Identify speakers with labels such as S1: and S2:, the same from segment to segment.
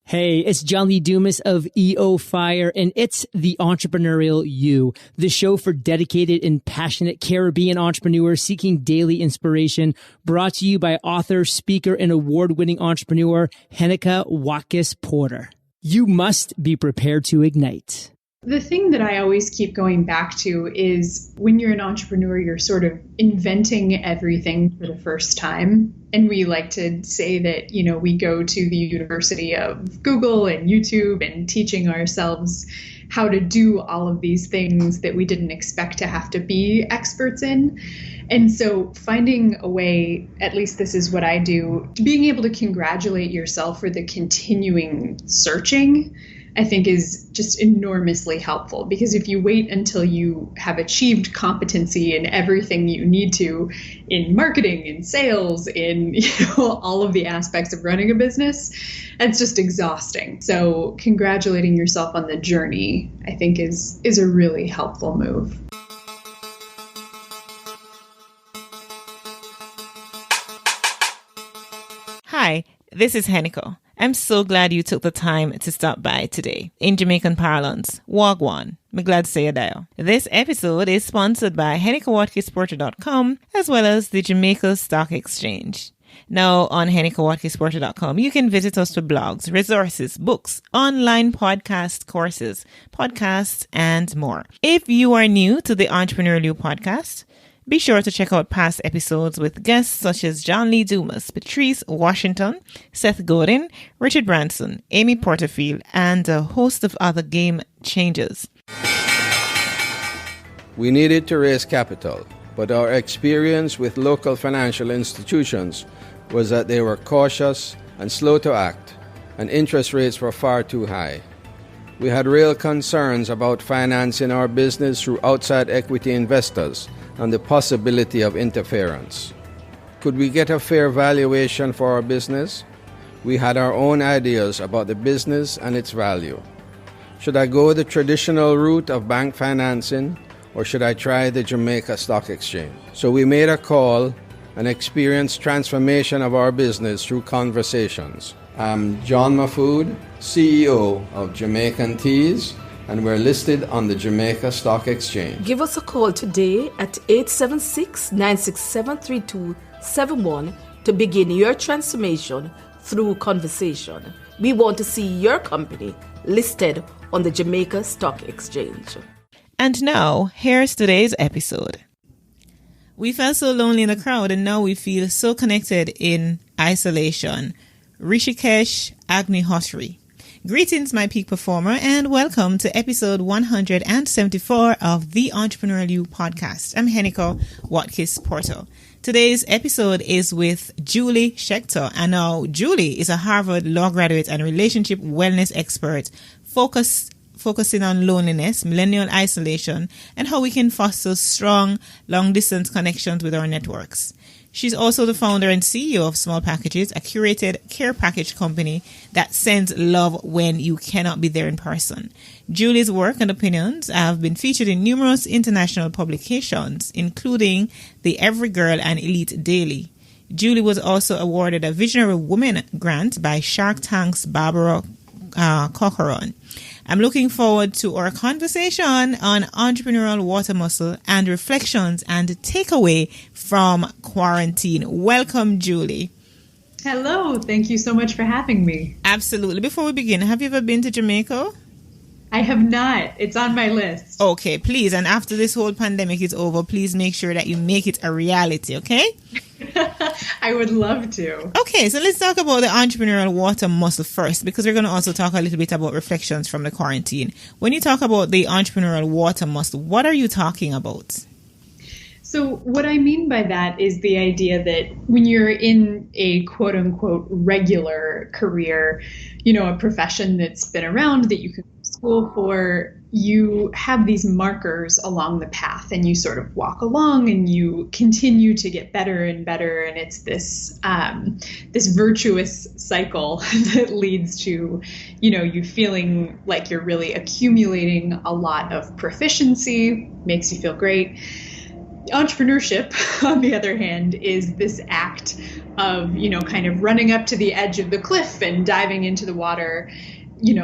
S1: Hey, it's John Lee Dumas of EO Fire, and it's the Entrepreneurial You, the show for dedicated and passionate Caribbean entrepreneurs seeking daily inspiration, brought to you by author, speaker, and award-winning entrepreneur Heneka Watkis-Porter. You must be prepared to ignite.
S2: The thing that I always keep going back to is when you're an entrepreneur, you're sort of inventing everything for the first time. And we like to say that, we go to the University of Google and YouTube and teaching ourselves how to do all of these things that we didn't expect to have to be experts in. And so finding a way, at least this is what I do, being able to congratulate yourself for the continuing searching, I think is just enormously helpful, because if you wait until you have achieved competency in everything you need to in marketing, in sales, in all of the aspects of running a business, it's just exhausting. So congratulating yourself on the journey, I think is a really helpful move.
S3: Hi, this is Heneka. I'm so glad you took the time to stop by today. In Jamaican parlance, Wagwan. I'm glad to say it. This episode is sponsored by HenekaWatkis-Porter.com as well as the Jamaica Stock Exchange. Now on HenekaWatkis-Porter.com, you can visit us for blogs, resources, books, online podcast courses, podcasts, and more. If you are new to the Entrepreneurial You Podcast, be sure to check out past episodes with guests such as John Lee Dumas, Patrice Washington, Seth Godin, Richard Branson, Amy Porterfield, and a host of other game changers.
S4: We needed to raise capital, but our experience with local financial institutions was that they were cautious and slow to act, and interest rates were far too high. We had real concerns about financing our business through outside equity investors and the possibility of interference. Could we get a fair valuation for our business? We had our own ideas about the business and its value. Should I go the traditional route of bank financing, or should I try the Jamaica Stock Exchange? So we made a call and experienced transformation of our business through conversations. I'm John Mafood, CEO of Jamaican Teas, and we're listed on the Jamaica Stock Exchange.
S5: Give us a call today at 876-967-3271 to begin your transformation through conversation. We want to see your company listed on the Jamaica Stock Exchange.
S3: And now, here's today's episode. We felt so lonely in the crowd, and now we feel so connected in isolation. Hrishikesh Agnihotri. Greetings, my peak performer, and welcome to episode 174 of the Entrepreneurial You Podcast. I'm Heneka Watkis-Porter. Today's episode is with Julie Schechter. And now, Julie is a Harvard law graduate and relationship wellness expert focusing on loneliness, millennial isolation, and how we can foster strong, long-distance connections with our networks. She's also the founder and CEO of Small Packages, a curated care package company that sends love when you cannot be there in person. Julie's work and opinions have been featured in numerous international publications, including the Everygirl and Elite Daily. Julie was also awarded a Visionary Woman grant by Shark Tank's Barbara Corcoran. I'm looking forward to our conversation on entrepreneurial water muscle and reflections and takeaway from quarantine. Welcome, Julie.
S2: Hello. Thank you so much for having me.
S3: Absolutely. Before we begin, have you ever been to Jamaica?
S2: I have not. It's on my list.
S3: Okay, please. And after this whole pandemic is over, please make sure that you make it a reality, okay?
S2: I would love to.
S3: Okay, so let's talk about the entrepreneurial water muscle first, because we're going to also talk a little bit about reflections from the quarantine. When you talk about the entrepreneurial water muscle, what are you talking about?
S2: So what I mean by that is the idea that when you're in a quote unquote regular career, a profession that's been around that you can go to school for, you have these markers along the path and you sort of walk along and you continue to get better and better. And it's this virtuous cycle that leads to, you feeling like you're really accumulating a lot of proficiency, makes you feel great. Entrepreneurship, on the other hand, is this act of, kind of running up to the edge of the cliff and diving into the water,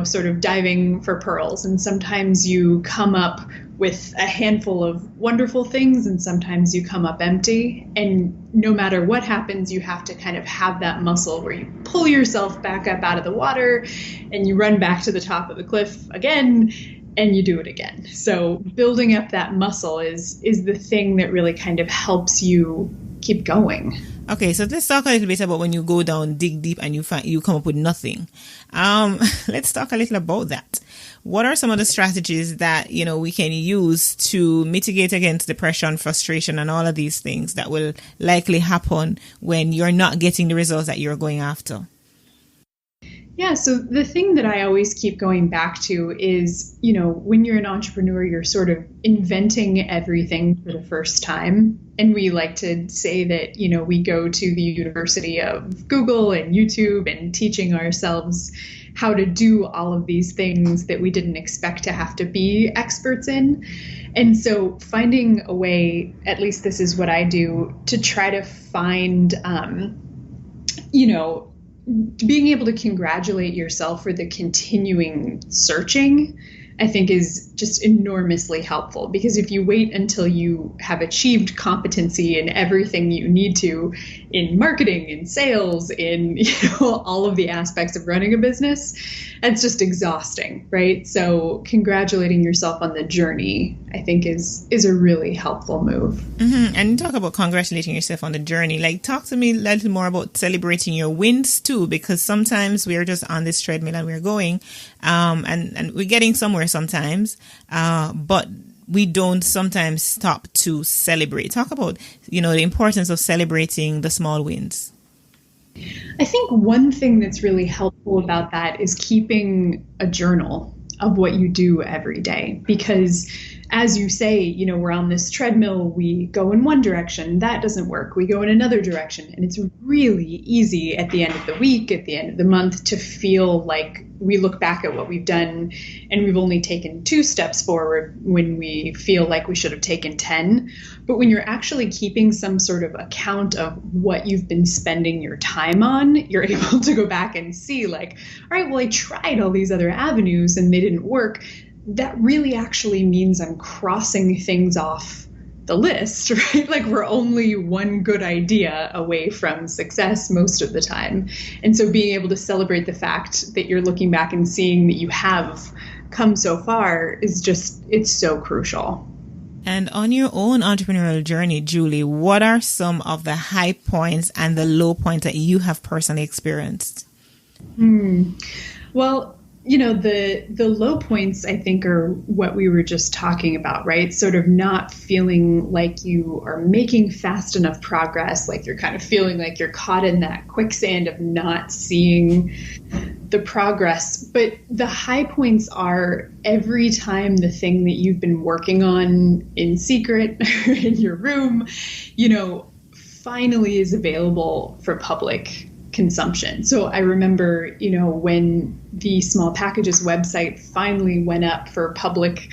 S2: sort of diving for pearls. And sometimes you come up with a handful of wonderful things, and sometimes you come up empty. And no matter what happens, you have to kind of have that muscle where you pull yourself back up out of the water and you run back to the top of the cliff again, and you do it again. So building up that muscle is the thing that really kind of helps you keep going.
S3: Okay, so let's talk a little bit about when you go down, dig deep, and you come up with nothing. Let's talk a little about that. What are some of the strategies that, we can use to mitigate against depression, frustration, and all of these things that will likely happen when you're not getting the results that you're going after?
S2: Yeah, so the thing that I always keep going back to is, when you're an entrepreneur, you're sort of inventing everything for the first time. And we like to say that, we go to the University of Google and YouTube and teaching ourselves how to do all of these things that we didn't expect to have to be experts in. And so finding a way, at least this is what I do, to try to find, being able to congratulate yourself for the continuing searching, I think, is just enormously helpful. Because if you wait until you have achieved competency in everything you need to in marketing, in sales, in all of the aspects of running a business, it's just exhausting, right? So congratulating yourself on the journey, I think, is a really helpful move.
S3: Mm-hmm. And you talk about congratulating yourself on the journey. Like, talk to me a little more about celebrating your wins too, because sometimes we're just on this treadmill and we're going, and we're getting somewhere sometimes, but we don't sometimes stop to celebrate. Talk about, the importance of celebrating the small wins.
S2: I think one thing that's really helpful about that is keeping a journal of what you do every day. Because as you say, we're on this treadmill, we go in one direction, that doesn't work, we go in another direction. And it's really easy at the end of the week, at the end of the month, to feel like we look back at what we've done and we've only taken 2 steps forward when we feel like we should have taken 10. But when you're actually keeping some sort of account of what you've been spending your time on, you're able to go back and see, like, all right, well, I tried all these other avenues and they didn't work. That really actually means I'm crossing things off the list, right? Like, we're only one good idea away from success most of the time. And so being able to celebrate the fact that you're looking back and seeing that you have come so far is just, it's so crucial.
S3: And on your own entrepreneurial journey, Julie, what are some of the high points and the low points that you have personally experienced?
S2: Well, the low points, I think, are what we were just talking about, right? Sort of not feeling like you are making fast enough progress, like you're kind of feeling like you're caught in that quicksand of not seeing the progress. But the high points are every time the thing that you've been working on in secret in your room, finally is available for public consumption. So I remember, when the Small Packages website finally went up for public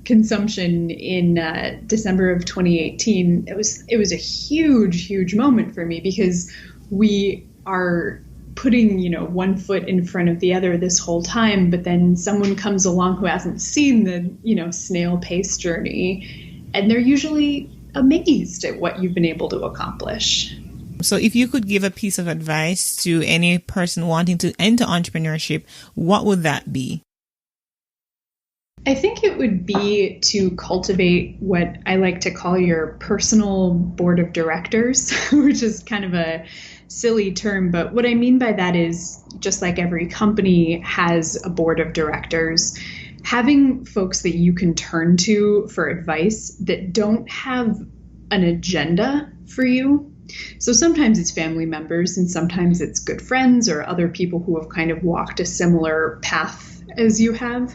S2: consumption in December of 2018, it was a huge moment for me, because we are putting, one foot in front of the other this whole time, but then someone comes along who hasn't seen the, snail pace journey, and they're usually amazed at what you've been able to accomplish.
S3: So if you could give a piece of advice to any person wanting to enter entrepreneurship, what would that be?
S2: I think it would be to cultivate what I like to call your personal board of directors, which is kind of a silly term. But what I mean by that is, just like every company has a board of directors, having folks that you can turn to for advice that don't have an agenda for you. So sometimes it's family members, and sometimes it's good friends or other people who have kind of walked a similar path as you have.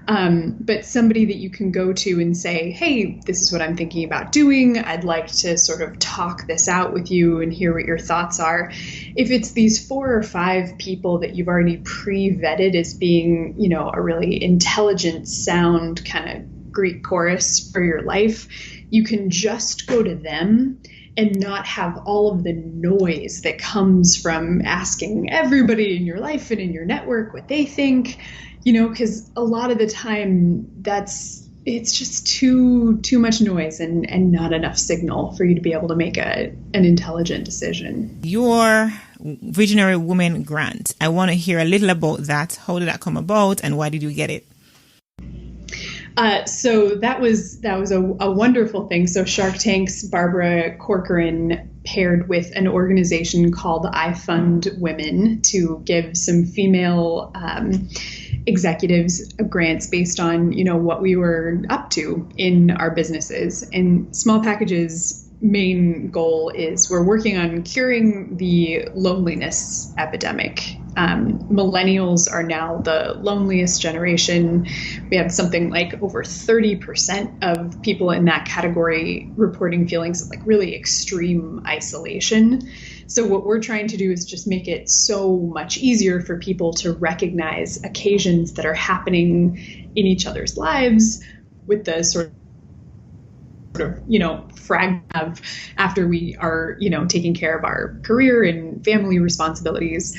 S2: But somebody that you can go to and say, hey, this is what I'm thinking about doing. I'd like to sort of talk this out with you and hear what your thoughts are. If it's these 4 or 5 people that you've already pre-vetted as being, a really intelligent, sound kind of Greek chorus for your life, you can just go to them and not have all of the noise that comes from asking everybody in your life and in your network what they think, because a lot of the time it's just too much noise and not enough signal for you to be able to make an intelligent decision.
S3: Your Visionary Women Grant, I want to hear a little about that. How did that come about and why did you get it?
S2: So that was a wonderful thing. So Shark Tank's Barbara Corcoran paired with an organization called I Fund Women to give some female executives grants based on, what we were up to in our businesses. And Small Package's main goal is we're working on curing the loneliness epidemic. Millennials are now the loneliest generation. We have something like over 30% of people in that category reporting feelings of like really extreme isolation. So what we're trying to do is just make it so much easier for people to recognize occasions that are happening in each other's lives with the sort of fragment of after we are, taking care of our career and family responsibilities.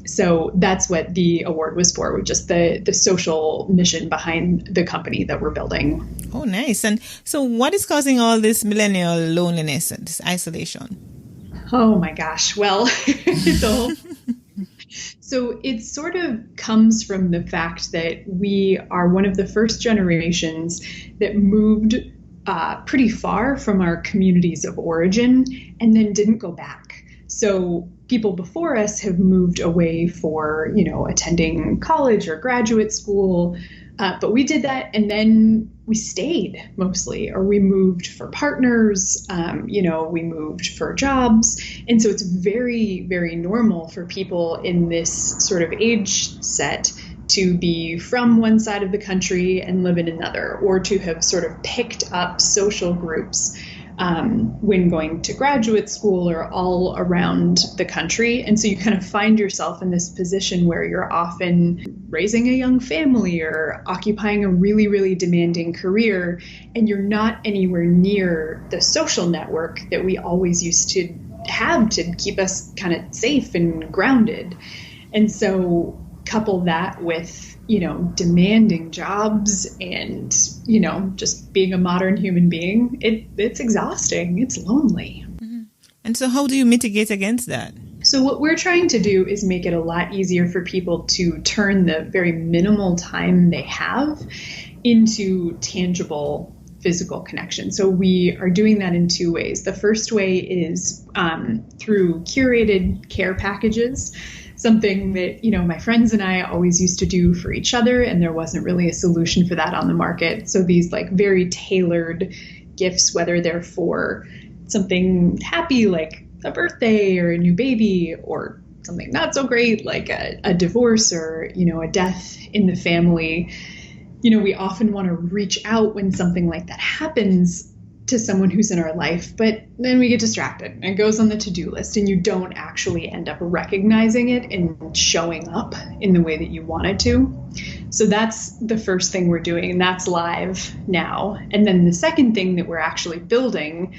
S2: So that's what the award was for, with just the social mission behind the company that we're building.
S3: Oh, nice. And so what is causing all this millennial loneliness and this isolation?
S2: Oh my gosh. Well, So it sort of comes from the fact that we are one of the first generations that moved pretty far from our communities of origin and then didn't go back. So people before us have moved away for, attending college or graduate school, but we did that and then we stayed mostly, or we moved for partners, we moved for jobs. And so it's very, very normal for people in this sort of age set to be from one side of the country and live in another, or to have sort of picked up social groups when going to graduate school or all around the country. And so you kind of find yourself in this position where you're often raising a young family or occupying a really, really demanding career, and you're not anywhere near the social network that we always used to have to keep us kind of safe and grounded. And so couple that with, demanding jobs and, just being a modern human being, it's exhausting. It's lonely.
S3: Mm-hmm. And so how do you mitigate against that?
S2: So what we're trying to do is make it a lot easier for people to turn the very minimal time they have into tangible physical connection. So we are doing that in two ways. The first way is through curated care packages, something that, my friends and I always used to do for each other, and there wasn't really a solution for that on the market. So these like very tailored gifts, whether they're for something happy like a birthday or a new baby, or something not so great like a divorce or, a death in the family, we often want to reach out when something like that happens to someone who's in our life, but then we get distracted and it goes on the to-do list and you don't actually end up recognizing it and showing up in the way that you wanted to. So that's the first thing we're doing, and that's live now. And then the second thing that we're actually building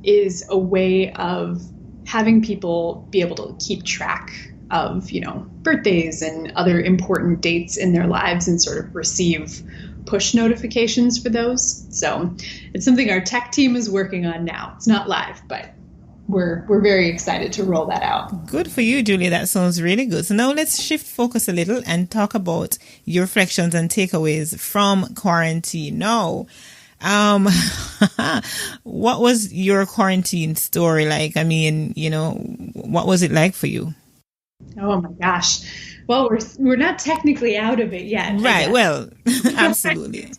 S2: is a way of having people be able to keep track of, birthdays and other important dates in their lives and sort of receive push notifications for those. So it's something our tech team is working on now. It's not live, but we're very excited to roll that out.
S3: Good for you, Julie. That sounds really good. So now let's shift focus a little and talk about your reflections and takeaways from quarantine. Now, what was your quarantine story like? I mean, what was it like for you?
S2: Oh my gosh. Well, we're not technically out of it yet.
S3: Right. Well, absolutely.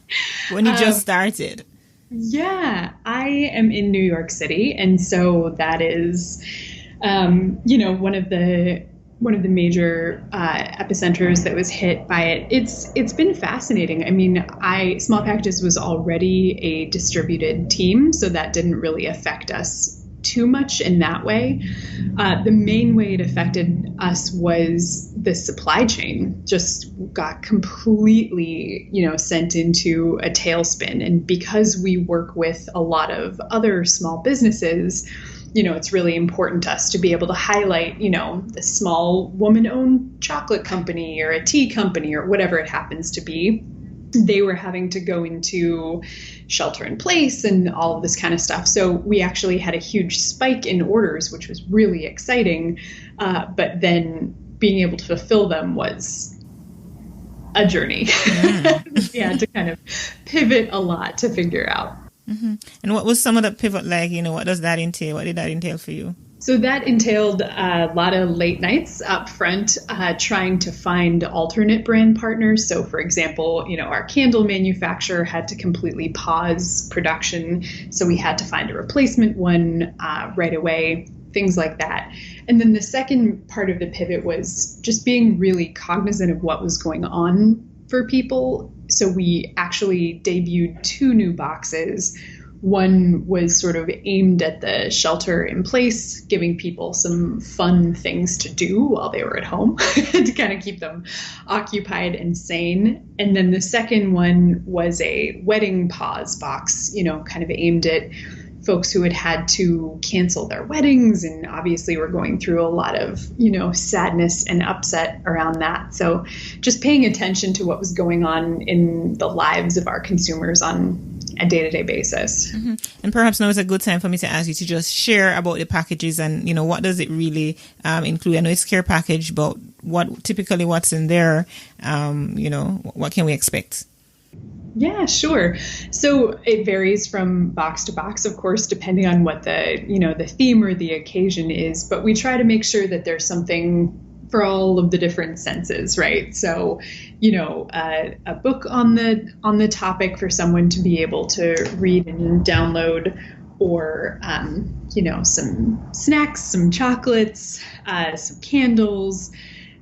S3: When you just started.
S2: Yeah, I am in New York City. And so that is, one of the major epicenters that was hit by it. It's been fascinating. I mean, Small Packages was already a distributed team, so that didn't really affect us too much in that way. The main way it affected us was the supply chain just got completely, sent into a tailspin. And because we work with a lot of other small businesses, it's really important to us to be able to highlight, the small woman-owned chocolate company or a tea company or whatever it happens to be. They were having to go into shelter in place and all of this kind of stuff. So we actually had a huge spike in orders, which was really exciting. But then being able to fulfill them was a journey. We had to kind of pivot a lot to figure out.
S3: Mm-hmm. And what was some of the pivot like? What does that entail? What did that entail for you?
S2: So that entailed a lot of late nights up front, trying to find alternate brand partners. So, for example, our candle manufacturer had to completely pause production. So we had to find a replacement one right away, things like that. And then the second part of the pivot was just being really cognizant of what was going on for people. So we actually debuted 2 new boxes. One was sort of aimed at the shelter in place, giving people some fun things to do while they were at home to kind of keep them occupied and sane. And then the second one was a wedding pause box, kind of aimed at folks who had to cancel their weddings and obviously were going through a lot of, sadness and upset around that. So just paying attention to what was going on in the lives of our consumers on a day-to-day basis.
S3: Mm-hmm. And perhaps now is a good time for me to ask you to just share about the packages and, what does it really include? I know it's care package, but what's in there? What can we expect?
S2: Yeah, sure. So it varies from box to box, of course, depending on what the theme or the occasion is. But we try to make sure that there's something for all of the different senses, right? So, a book on the topic for someone to be able to read and download, or, some snacks, some chocolates, some candles,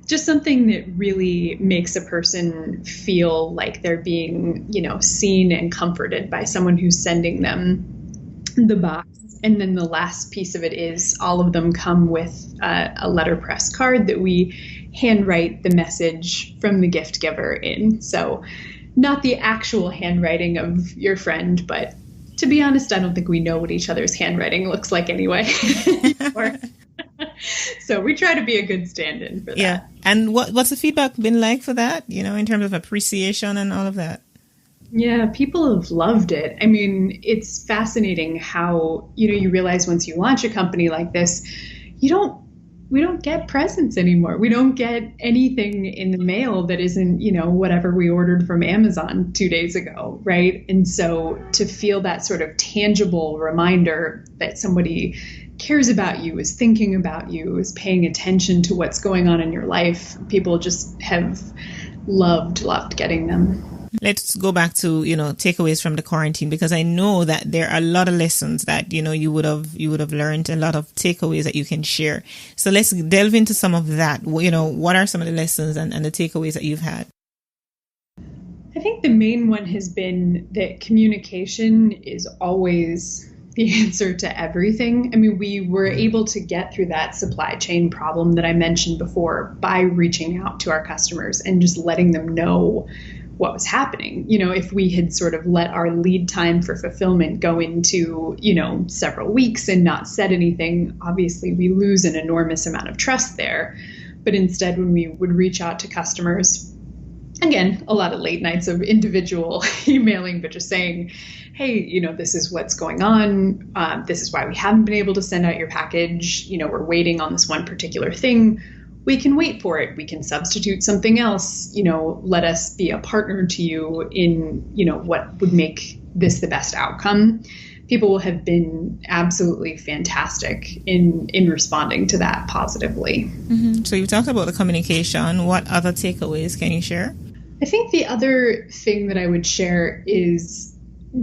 S2: just something that really makes a person feel like they're being, seen and comforted by someone who's sending them the box. And then the last piece of it is all of them come with a letterpress card that we handwrite the message from the gift giver in. So not the actual handwriting of your friend, but to be honest, I don't think we know what each other's handwriting looks like anyway. So we try to be a good stand-in for that.
S3: Yeah. And what's the feedback been like for that, in terms of appreciation and all of that?
S2: Yeah, people have loved it. I mean, it's fascinating how, you realize once you launch a company like this, we don't get presents anymore. We don't get anything in the mail that isn't, whatever we ordered from Amazon 2 days ago, right? And so to feel that sort of tangible reminder that somebody cares about you, is thinking about you, is paying attention to what's going on in your life, people just have loved getting them.
S3: Let's go back to, takeaways from the quarantine, because I know that there are a lot of lessons that, you would have learned, a lot of takeaways that you can share. So let's delve into some of that. What are some of the lessons and the takeaways that you've had?
S2: I think the main one has been that communication is always the answer to everything. I mean, we were able to get through that supply chain problem that I mentioned before by reaching out to our customers and just letting them know what was happening. If we had sort of let our lead time for fulfillment go into, several weeks and not said anything, obviously we lose an enormous amount of trust there. But instead, when we would reach out to customers, again, a lot of late nights of individual emailing, but just saying, hey, this is what's going on. This is why we haven't been able to send out your package. We're waiting on this one particular thing. We can wait for it. We can substitute something else. Let us be a partner to you in, what would make this the best outcome. People have been absolutely fantastic in responding to that positively.
S3: Mm-hmm. So you talked about the communication. What other takeaways can you share?
S2: I think the other thing that I would share is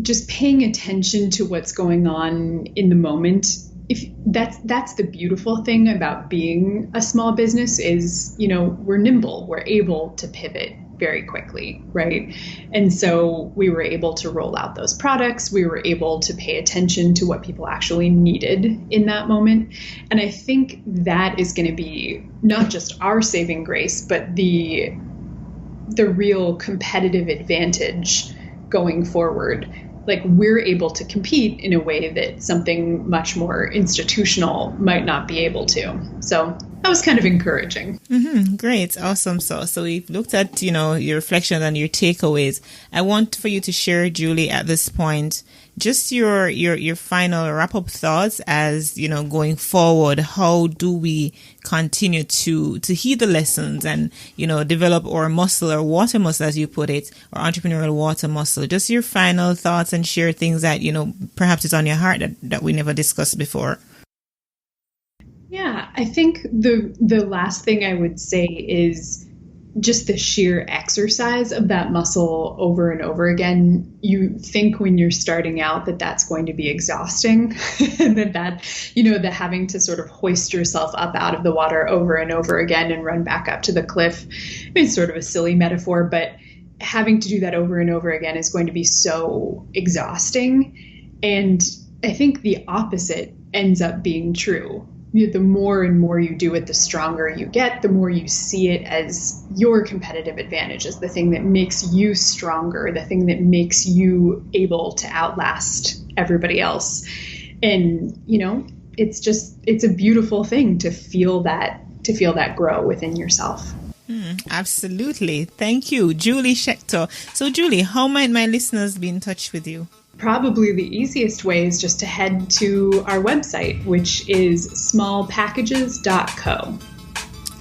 S2: just paying attention to what's going on in the moment. if that's the beautiful thing about being a small business is, we're nimble, we're able to pivot very quickly, right? And so we were able to roll out those products. We were able to pay attention to what people actually needed in that moment. And I think that is going to be not just our saving grace, but the real competitive advantage going forward. Like, we're able to compete in a way that something much more institutional might not be able to. So that was kind of encouraging.
S3: Mm-hmm. Great. Awesome. So we've looked at, your reflection and your takeaways. I want for you to share, Julie, at this point, just your final wrap-up thoughts as, going forward. How do we continue to heed the lessons and, develop our muscle, or water muscle, as you put it, or entrepreneurial water muscle? Just your final thoughts and share things that, perhaps is on your heart that we never discussed before.
S2: Yeah, I think the last thing I would say is just the sheer exercise of that muscle over and over again. You think when you're starting out that that's going to be exhausting, and that the having to sort of hoist yourself up out of the water over and over again and run back up to the cliff. It's sort of a silly metaphor, but having to do that over and over again is going to be so exhausting. And I think the opposite ends up being true. The more and more you do it, the stronger you get, the more you see it as your competitive advantage, as the thing that makes you stronger, the thing that makes you able to outlast everybody else. And, it's a beautiful thing to feel that grow within yourself.
S3: Absolutely. Thank you, Julie Schechter. So, Julie, how might my listeners be in touch with you?
S2: Probably the easiest way is just to head to our website, which is smallpackages.co.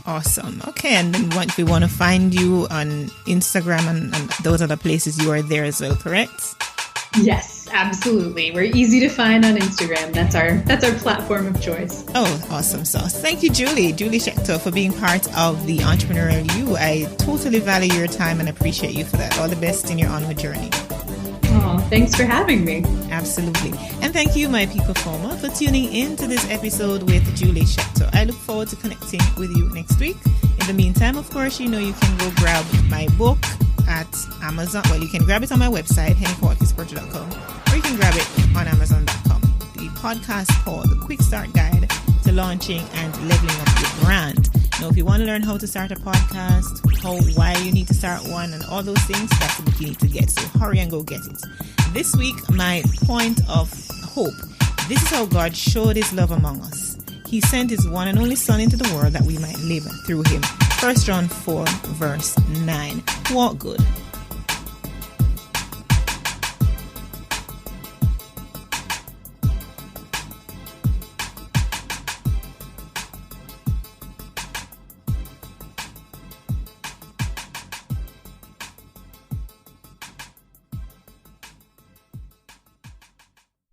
S3: Awesome. Okay. And then if we want to find you on Instagram and those other places, you are there as well, correct?
S2: Yes, absolutely. We're easy to find on Instagram. That's our platform of choice.
S3: Oh, awesome sauce. Thank you, Julie Schechter, for being part of the Entrepreneurial You. I totally value your time and appreciate you for that. All the best in your onward journey.
S2: Oh, thanks for having me.
S3: Absolutely. And thank you, my peak performer, for tuning in to this episode with Julie Schechter. I look forward to connecting with you next week. In the meantime, of course, you can go grab my book at Amazon. Well, you can grab it on my website, Watkis-Porter.com, or you can grab it on Amazon.com. The podcast called The Quick Start Guide to Launching and Leveling Up Your Brand. Now, if you want to learn how to start a podcast, why you need to start one, and all those things, that's the book you need to get. So hurry and go get it. This week, my point of hope. This is how God showed his love among us. He sent his one and only Son into the world that we might live through him. 1 John 4, verse 9. Walk good.